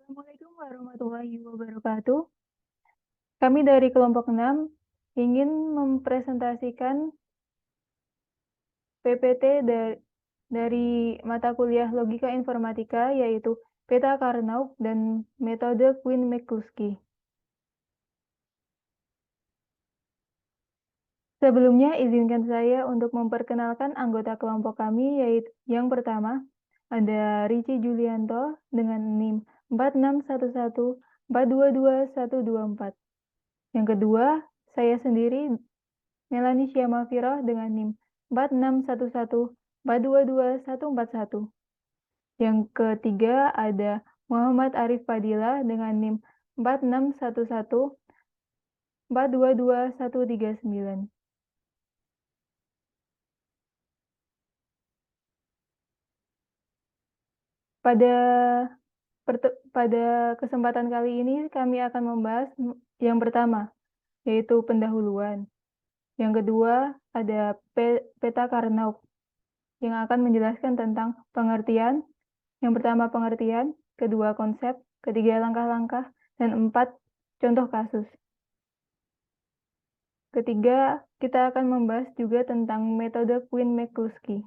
Assalamualaikum warahmatullahi wabarakatuh. Kami dari kelompok 6 ingin mempresentasikan PPT dari mata kuliah Logika Informatika, yaitu peta Karnaug dan metode Quine-McCluskey. Sebelumnya, izinkan saya untuk memperkenalkan anggota kelompok kami, yaitu yang pertama, ada Rici Julianto dengan NIM 46114222124. Yang kedua, saya sendiri, Melanie Syamafirah dengan NIM 46114222141. Yang ketiga ada Muhammad Arif Fadila dengan NIM 46114222139. Pada kesempatan kali ini kami akan membahas yang pertama, yaitu pendahuluan. Yang kedua ada peta Karnaug yang akan menjelaskan tentang pengertian. Yang pertama pengertian, kedua konsep, ketiga langkah-langkah, dan empat contoh kasus. Ketiga, kita akan membahas juga tentang metode Quine-McCluskey,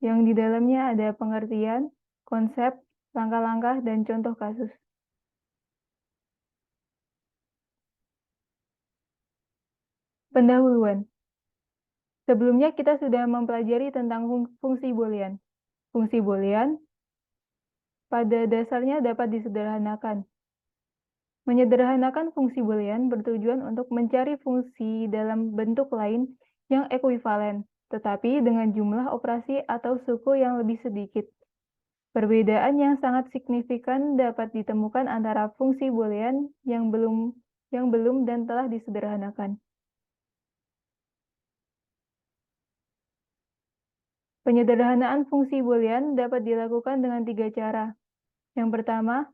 yang di dalamnya ada pengertian, konsep, langkah-langkah, dan contoh kasus. Pendahuluan. Sebelumnya kita sudah mempelajari tentang fungsi boolean. Fungsi boolean pada dasarnya dapat disederhanakan. Menyederhanakan fungsi boolean bertujuan untuk mencari fungsi dalam bentuk lain yang ekuivalen, tetapi dengan jumlah operasi atau suku yang lebih sedikit. Perbedaan yang sangat signifikan dapat ditemukan antara fungsi boolean yang belum dan telah disederhanakan. Penyederhanaan fungsi boolean dapat dilakukan dengan 3 cara. Yang pertama,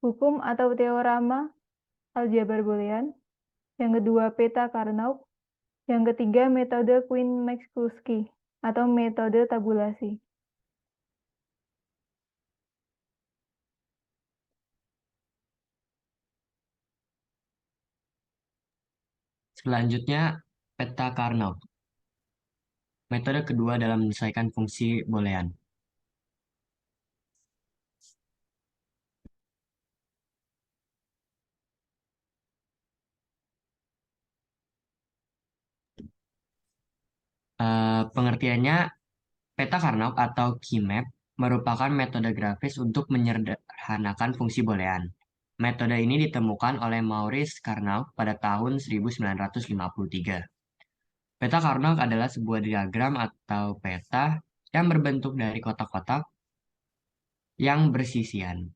hukum atau teorema aljabar boolean. Yang kedua, peta Karnaug. Yang ketiga, metode Quine-McCluskey atau metode tabulasi. Selanjutnya, peta Karnaug. Metode kedua dalam menyelesaikan fungsi boolean. Pengertiannya, peta Karnaug atau Keymap merupakan metode grafis untuk menyederhanakan fungsi boolean. Metode ini ditemukan oleh Maurice Karnaug pada tahun 1953. Peta Karnaug adalah sebuah diagram atau peta yang berbentuk dari kotak-kotak yang bersisian.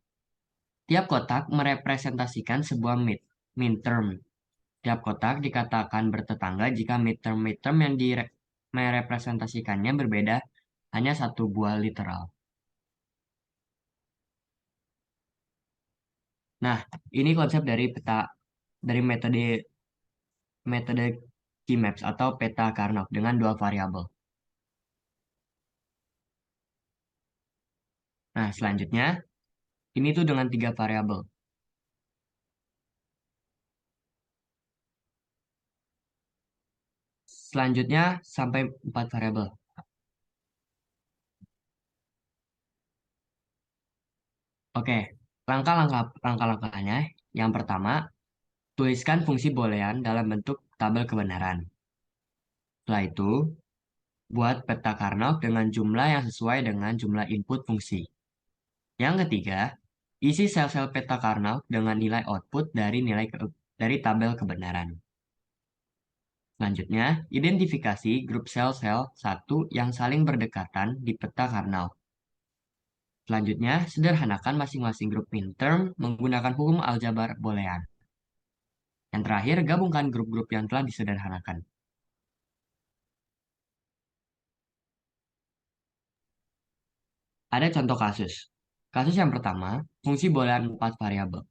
Tiap kotak merepresentasikan sebuah midterm. Tiap kotak dikatakan bertetangga jika midterm yang merepresentasikannya berbeda hanya satu buah literal. Nah, ini konsep dari metode Keymaps atau peta Karnaug dengan dua variabel. Nah, selanjutnya ini tuh dengan 3 variabel. Selanjutnya sampai 4 variabel. Oke, langkah-langkahnya. Yang pertama, tuliskan fungsi boolean dalam bentuk tabel kebenaran. Setelah itu, buat peta Karnaug dengan jumlah yang sesuai dengan jumlah input fungsi. Yang ketiga, isi sel-sel peta Karnaug dengan nilai output dari tabel kebenaran. Selanjutnya, identifikasi grup sel-sel satu yang saling berdekatan di peta Karnaug. Selanjutnya, sederhanakan masing-masing grup minterm menggunakan hukum aljabar boolean. Yang terakhir, gabungkan grup-grup yang telah disederhanakan. Ada contoh kasus. Kasus yang pertama, fungsi boolean 4 variabel.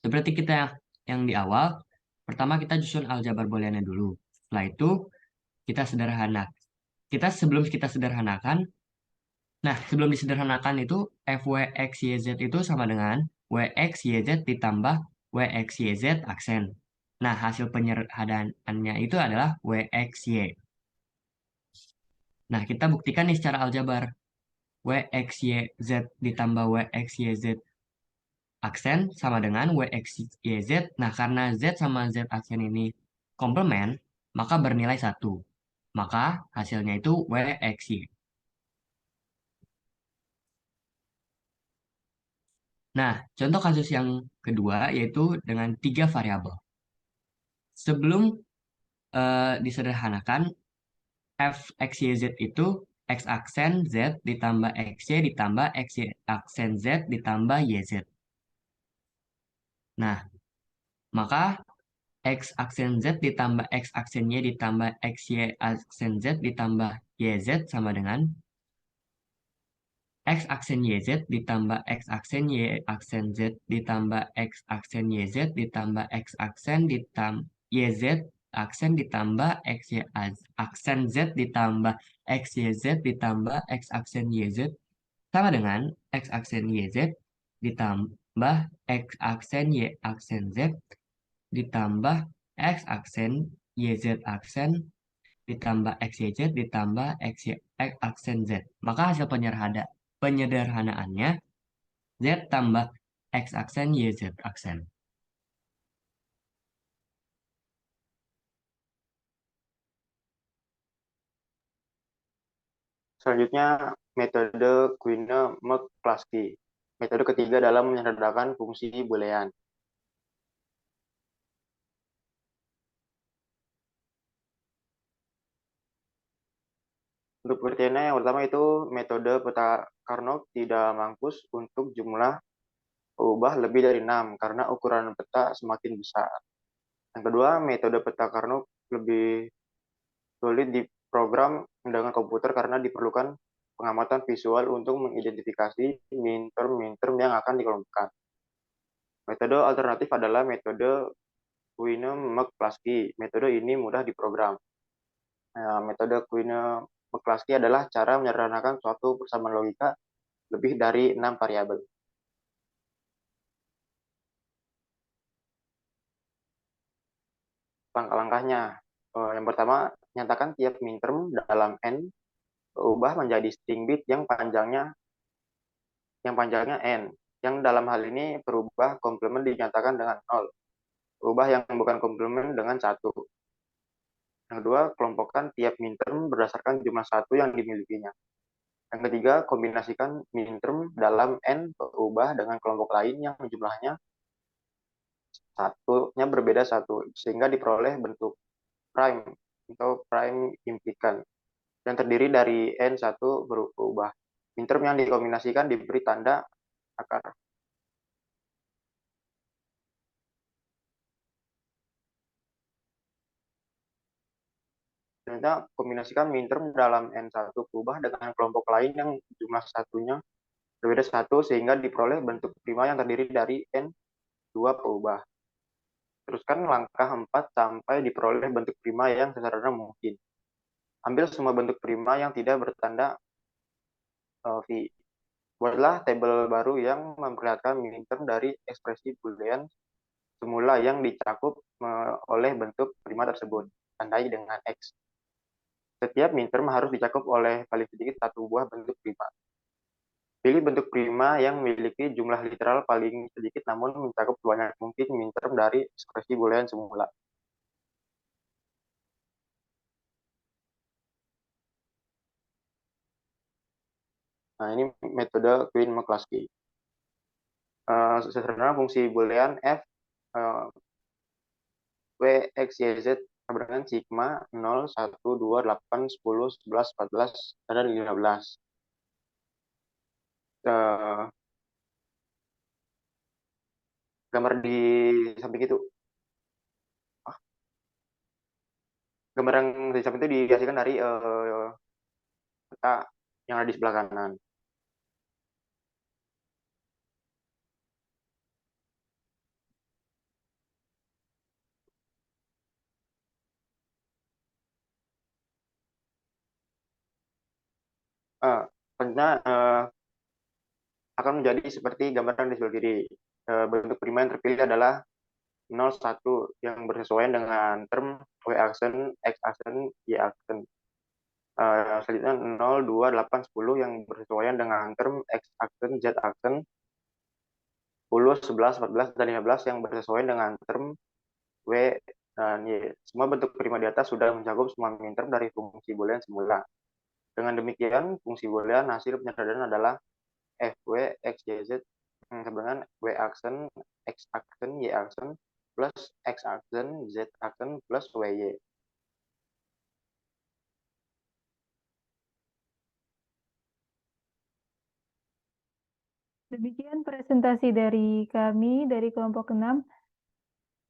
Seperti kita yang di awal, pertama kita susun aljabar booleannya dulu. Setelah itu, sebelum kita sederhanakan, Nah, sebelum disederhanakan itu FWXYZ itu sama dengan WXYZ ditambah WXYZ aksen. Nah, hasil penyederhanaannya itu adalah WXY. Nah, kita buktikan nih secara aljabar. WXYZ ditambah WXYZ aksen sama dengan WXYZ. Nah, karena Z sama Z aksen ini komplement, maka bernilai 1. Maka hasilnya itu WXY. Nah, contoh kasus yang kedua yaitu dengan 3 variabel. Sebelum disederhanakan, f x y z itu x aksen z ditambah x y ditambah x y aksen z ditambah y z. Nah, maka x aksen z ditambah x aksen y ditambah x y aksen z ditambah y z sama dengan x aksen YZ ditambah x aksen Y aksen Z ditambah x aksen YZ ditambah x aksen YZ aksen ditambah x Y aksen Z ditambah x YZ ditambah x aksen YZ sama dengan x aksen YZ ditambah x aksen Y aksen Z ditambah x aksen YZ aksen ditambah XYZ ditambah XY, X aksen Z. Maka hasil penyederhanaannya Z tambah X aksen YZ aksen. Selanjutnya, metode Quine-McCluskey. Metode ketiga dalam menyederhanakan fungsi boolean. Untuk pengertiannya yang pertama itu metode peta Carnot tidak mampus untuk jumlah berubah lebih dari 6 karena ukuran peta semakin besar. Yang kedua, metode peta Carnot lebih sulit diprogram dengan komputer karena diperlukan pengamatan visual untuk mengidentifikasi min-term yang akan dikelompokkan. Metode alternatif adalah metode Quine-McCluskey. Metode ini mudah diprogram. Metode Quine-McCluskey adalah cara menyederhanakan suatu persamaan logika lebih dari 6 variabel. Langkah-langkahnya, yang pertama, nyatakan tiap minterm dalam n berubah menjadi string bit yang panjangnya n, yang dalam hal ini berubah komplement dinyatakan dengan 0, berubah yang bukan komplement dengan 1. Yang kedua, kelompokkan tiap minterm berdasarkan jumlah 1 yang dimilikinya. Yang ketiga, kombinasikan minterm dalam n berubah dengan kelompok lain yang jumlahnya satunya berbeda 1, sehingga diperoleh bentuk prime atau prime implikan yang terdiri dari n1 berubah. Minterm yang dikombinasikan diberi tanda akar. Selanjutnya, kombinasikan minterm dalam n1 berubah dengan kelompok lain yang jumlah satunya berbeda 1 sehingga diperoleh bentuk prima yang terdiri dari n2 berubah. Teruskan langkah 4 sampai diperoleh bentuk prima yang sesederhana mungkin. Ambil semua bentuk prima yang tidak bertanda V. Buatlah tabel baru yang memperlihatkan minterm dari ekspresi boolean semula yang dicakup oleh bentuk prima tersebut. Tandai dengan X. Setiap minterm harus dicakup oleh paling sedikit satu buah bentuk prima. Pilih bentuk prima yang memiliki jumlah literal paling sedikit namun mencakup sebanyak mungkin minterm dari ekspresi boolean semula. Nah, ini metode Quine-McCluskey. Sederhana fungsi boolean f w x y z sama dengan sigma 0, 1, 2, 8, 10, 11, 14, dan 15. Gambar di samping itu. Gambar yang di samping itu dihasilkan dari peta yang ada di sebelah kanan. Selanjutnya akan menjadi seperti gambar yang di sebelah kiri. Bentuk prima yang terpilih adalah 0, 1 yang bersesuaian dengan term W aksen, X aksen, Y aksen. Selanjutnya 0, 2, 8, 10 yang bersesuaian dengan term X aksen, Z aksen, 10, 11, 14, dan 15 yang bersesuaian dengan term W dan Y. Semua bentuk prima di atas sudah mencakup semua minterm dari fungsi boolean semula. Dengan demikian, fungsi boolean hasil penyederhanaan adalah FW, XYZ sama dengan W aksen, X aksen, Y aksen, plus X aksen, Z aksen, plus WY. Demikian presentasi dari kami dari kelompok 6.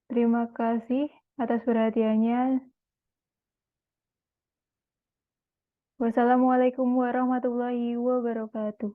Terima kasih atas perhatiannya. Wassalamualaikum warahmatullahi wabarakatuh.